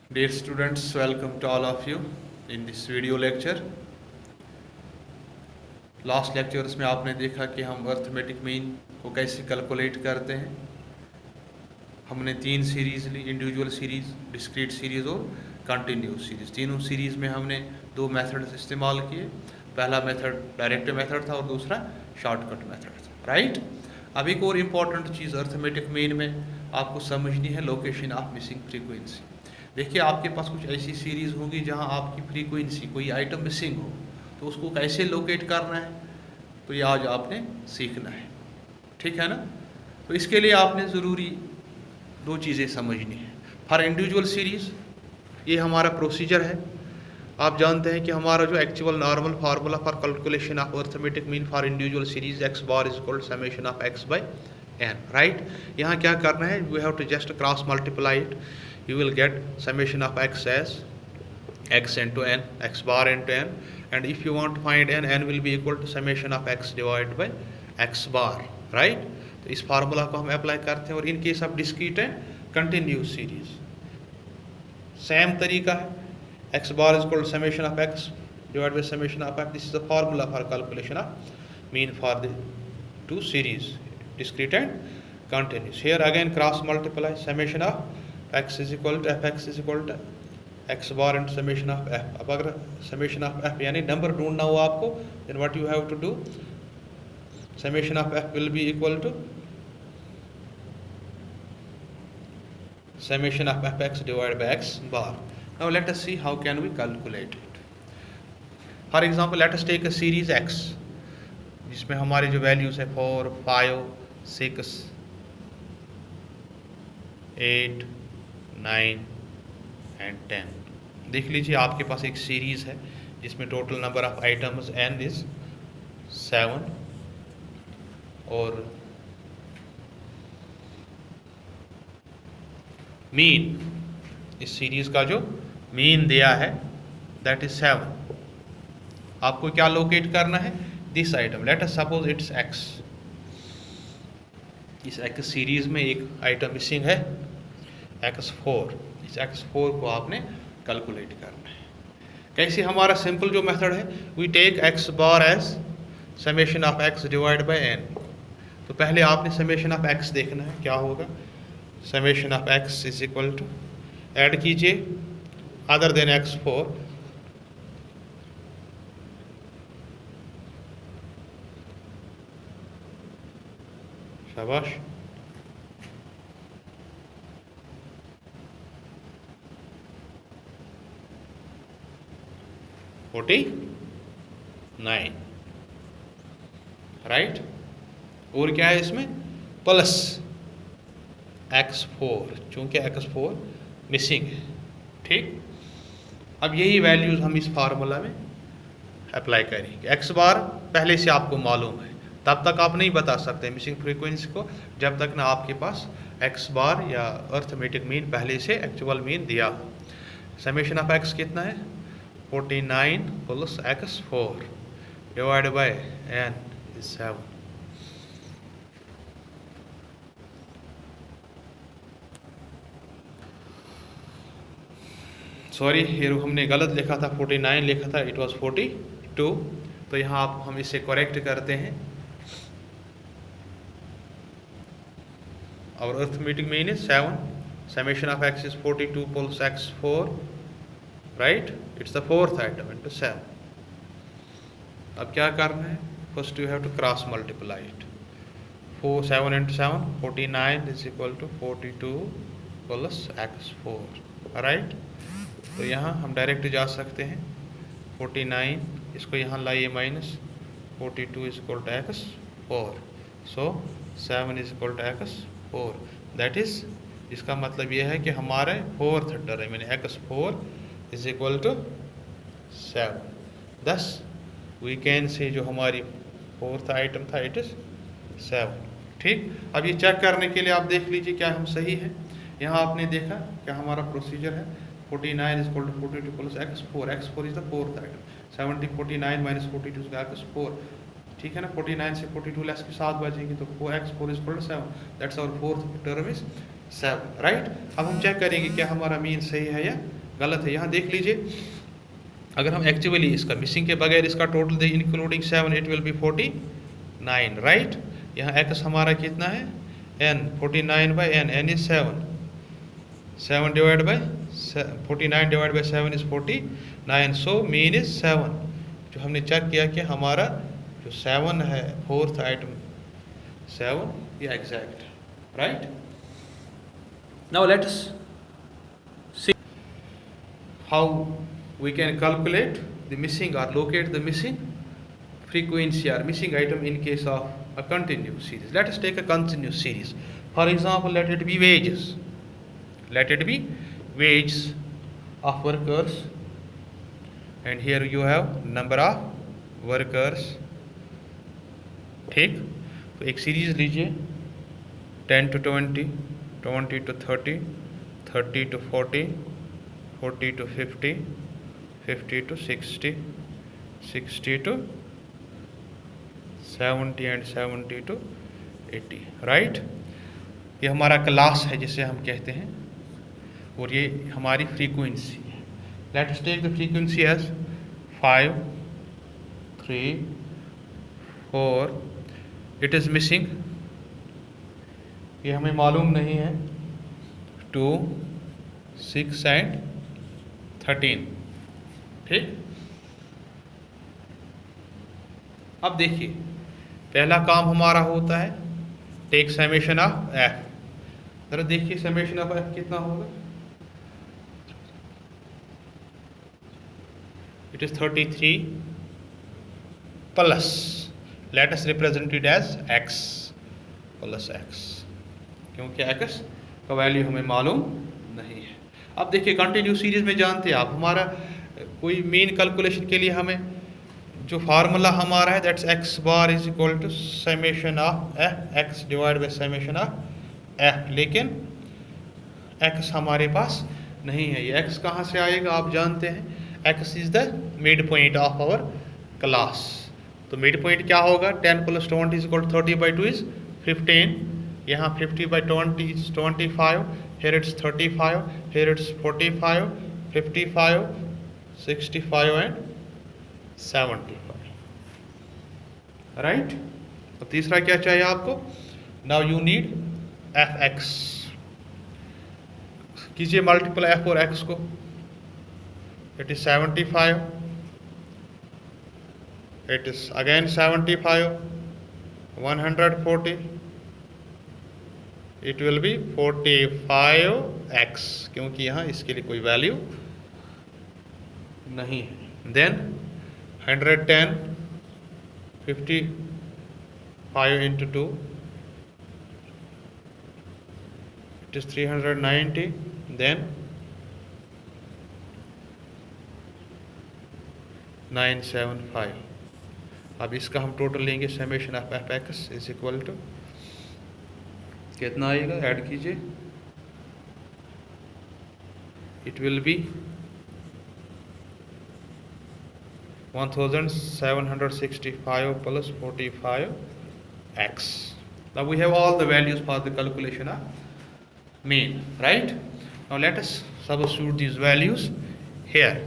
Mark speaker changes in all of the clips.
Speaker 1: Dear students, welcome to all of you in this video lecture. Last lectures में आपने देखा कि हम अर्थमेटिक मीन को कैसे कैलकुलेट करते हैं। हमने तीन सीरीज़ ली, इंडिविजुअल सीरीज़, डिस्क्रीट सीरीज़ और कंटिन्यूस सीरीज़। तीनों सीरीज़ में हमने दो मेथड्स इस्तेमाल किए। पहला मेथड डायरेक्ट मेथड था और दूसरा शॉर्टकट मेथड था, राइट। अब एक और इम्पॉर्टेंट चीज़ अर्थमेटिक मीन में आपको समझनी है, लोकेशन ऑफ मिसिंग फ्रीक्वेंसी। देखिए, आपके पास कुछ ऐसी सीरीज़ होगी जहां आपकी फ्रीक्वेंसी कोई आइटम मिसिंग हो, तो उसको कैसे लोकेट करना है, तो ये आज आपने सीखना है, ठीक है ना। तो इसके लिए आपने ज़रूरी दो चीज़ें समझनी है। फॉर इंडिविजुअल सीरीज़ ये हमारा प्रोसीजर है। आप जानते हैं कि हमारा जो actual normal formula for calculation of arithmetic mean for individual series X bar is equal to summation of X by N, right. यहाँ क्या करना है, we have to just cross multiply it, you will get summation of x as x into n, x bar into n, and if you want to find n will be equal to summation of x divided by x bar, right। तो इस formula को हम apply करते हैं। और इन case of discrete and continuous series same तरीका है, x bar is equal to summation of x divided by summation of f. This is the formula for calculation of mean for the two series, discrete and continuous. Here again cross multiply, summation of x is equal to fx is equal to x bar into summation of f. अब अगर summation of f यानी number ढूंढना हो आपको, then what you have to do, summation of f will be equal to summation of fx divided by x bar. Now let us see how can we calculate it. For example, let us take a series x जिसमें हमारे जो values है 4, 5, 6, 8, 9 and 10। देख लीजिए, आपके पास एक series है जिसमें total number of items n is 7 और मीन, इस सीरीज़ का जो मीन दिया है दैट इज 7। आपको क्या लोकेट करना है, this item, let us suppose it's x। इस x सीरीज़ में एक आइटम मिसिंग है x4। इस x4 को आपने कैलकुलेट करना है। कैसे, हमारा सिंपल जो मेथड है, we take x bar as summation of x divide by n। तो पहले आपने समेशन ऑफ x देखना है क्या होगा। Summation of x is equal to, add कीजिए अदर देन x4, शाबाश, (49), राइट। और क्या है इसमें, प्लस x4, चूंकि x4 मिसिंग है, ठीक। अब यही वैल्यूज हम इस फार्मूला में अप्लाई करेंगे। x बार पहले से आपको मालूम है, तब तक आप नहीं बता सकते मिसिंग फ्रीक्वेंसी को जब तक ना आपके पास x बार या अर्थमेटिक मीन पहले से एक्चुअल मीन दिया हो। समेशन ऑफ x कितना है, 49 plus x4 divide by n is 7। Sorry, ये हमने गलत लिखा था, 49 लिखा था, इट वाज 42। तो यहाँ आप हम इसे करेक्ट करते हैं। और arithmetic mean is 7, summation of x is 42 plus x4, right, it's the fourth item into 7। अब क्या करना है, first you have to cross multiply it. 7 into 7, 49 is equal to 42 plus x4, right. तो यहाँ हम डायरेक्ट जा सकते हैं, 49 इसको यहाँ लाइए minus, 42 is equal to x4, so 7 is equal to x4। That is, इसका मतलब यह है कि हमारे फोर्थ टर्म यानी x4 is equal to 7। thus we can say जो हमारी फोर्थ आइटम था इट इज 7, ठीक। अब ये चेक करने के लिए आप देख लीजिए क्या हम सही है। यहाँ आपने देखा क्या हमारा प्रोसीजर है, 49 is equal to 42 plus x4 is the fourth item, 70 49 minus 42 is x4, ठीक है ना, 49 से 42 लेस के 7 बचेंगे तो 4x4 is equal to 7, that's our fourth term is 7, right. अब हम चेक करेंगे क्या हमारा मीन सही है या गलत है। यहाँ देख लीजिए, अगर हम एक्चुअली इसका मिसिंग के बगैर इसका total they including 7 it will B 49, right. यहाँ x हमारा कितना है n, 49 by n is 7 divide by 49 divide by 7 is 49, so mean is 7। जो हमने चेक किया कि हमारा जो 7 है फोर्थ आइटम 7 ये exact, right. Now let us see how we can calculate the missing or locate the missing frequency or missing item in case of a continuous series. Let us take a continuous series. For example, let it be wages. Let it be wages of workers, and here you have number of workers. ठीक, तो एक series लीजिए 10 to 20, 20 to 30, 30 to 40, 40 to 50, 50 to 60, 60 to 70 and 70 to 80, right. ये हमारा class है जिसे हम कहते हैं, और ये हमारी फ्रीक्वेंसी है। Let us take the frequency as 5, 3, 4, it is missing, ये हमें मालूम नहीं है, 2, 6 एंड 13, ठीक। अब देखिए, पहला काम हमारा होता है टेक समेशन ऑफ एफ। जरा देखिए समेशन ऑफ एफ कितना होगा, it is 33 plus, let us represent it as x plus x, क्योंकि एक्स का वैल्यू हमें मालूम नहीं है। अब देखिए कंटिन्यूस सीरीज में जानते हैं आप, हमारा कोई मेन कैलकुलेशन के लिए हमें जो फार्मूला हमारा है that's x bar is equal to summation of f x divide by summation of f, लेकिन एक्स हमारे पास नहीं है। ये एक्स कहाँ से आएगा आप जानते हैं, x is the mid point of our class. तो मिड पॉइंट क्या होगा, 10 + 20 इज इक्वल टू 30/2 इज 15, यहाँ 50/20 is 25, here it's 35, here it's 45, 55, 65 and 75, right. तो तीसरा क्या चाहिए आपको, now you need f x, कीजिए मल्टीपल एफ और एक्स को, it is 75, it is again 75, 140, it will be 45x, क्योंकि यहाँ इसके लिए कोई वैल्यू नहीं है। Then 110, 55 into 2, it is 390, then 975। अब इसका हम टोटल लेंगे, summation of f x is equal to कितना आएगा, ऐड कीजिए, it will be 1765 plus 45x. Now we have all the values for the calculation of mean, right? Now let us substitute these values here.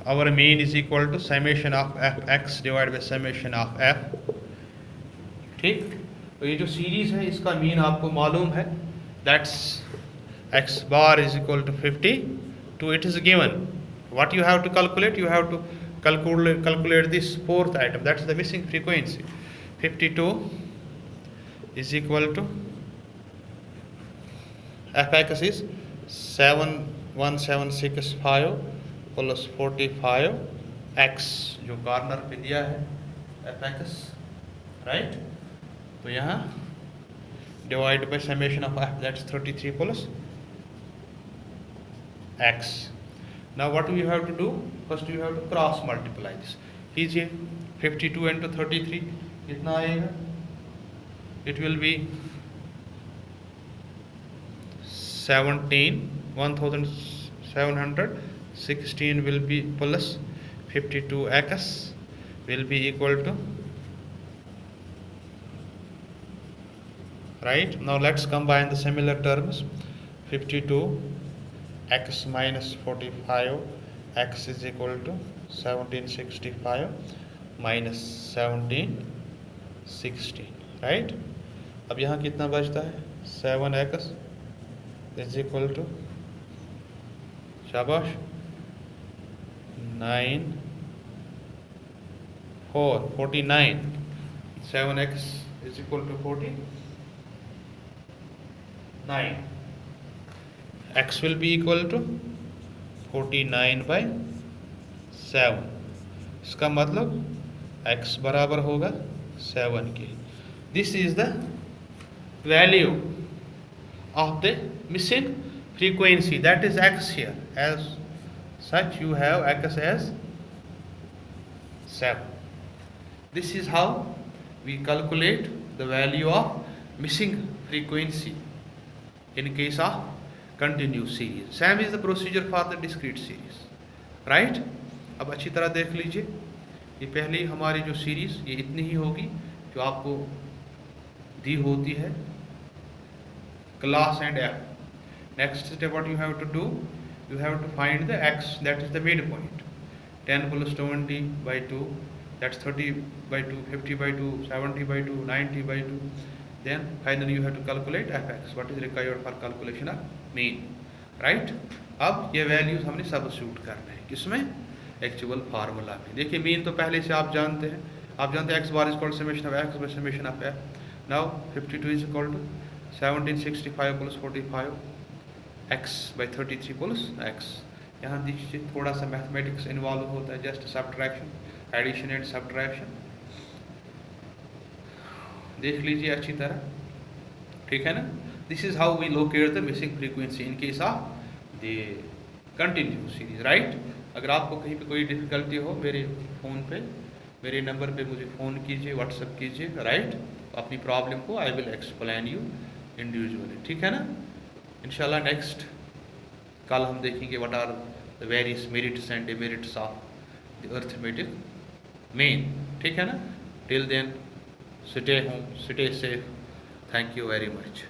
Speaker 1: Our mean is equal to summation of fx divided by summation of f, ठीक। तो ये जो series है इसका mean आपको मालूम है, that's x bar is equal to 52, it is given. What you have to calculate, you have to calculate this fourth item, that's the missing frequency. 52 is equal to fx is 71765 plus 45x, जो corner पे दिया है fx, right. तो यहाँ divide by summation of f, that's 33 plus x. Now what you have to do, first you have to cross multiply this, कीजिए 52 into 33 कितना आएगा, it will be 17,760 16 will be plus 52x will be equal to, right? Now let's combine the similar terms. 52x minus 45 x is equal to 1765 minus 1716, right? अब यहाँ कितना बचता है? 7x is equal to, शाबाश, 49. 7x is equal to 49. X will be equal to 49/7. इसका मतलब x बराबर होगा 7 के. This is the value of the missing frequency, that is x here. As such you have x as 7. This is how we calculate the value of missing frequency in case of continuous series. Same is the procedure for the discrete series, right? अब अच्छी तरह देख लीजिए, ये पहली हमारी जो series ये इतनी ही होगी जो आपको दी होती है, class and f. Next step what you have to do, you have to find the x, that is the midpoint. 10 plus 20/2, that's 30/2, 50/2, 70/2, 90/2. Then finally you have to calculate fx, what is required for calculation of mean, right? अब ये values हमने substitute करना है किसमें? Actual formula में. देखिए mean तो पहले से आप जानते हैं, x bar is equal summation of x by summation of f. Now 52 is equal to 1765 plus 45 x by 33 plus x. यहाँ देखिए थोड़ा सा मैथमेटिक्स इन्वॉल्व होता है, just subtraction, addition and subtraction. देख लीजिए अच्छी तरह, ठीक है ना? This is how we locate the missing frequency in case of the continuous series, right? अगर आपको कहीं पे कोई डिफिकल्टी हो मेरे फ़ोन पे, मेरे नंबर पे मुझे फ़ोन कीजिए, व्हाट्सएप कीजिए, राइट? अपनी प्रॉब्लम को I will explain you individually, ठीक है ना? इंशाल्लाह नेक्स्ट कल हम देखेंगे what are the various merits and demerits of the arithmetic mean, ठीक है ना? Till then stay home, stay safe. Thank you very much.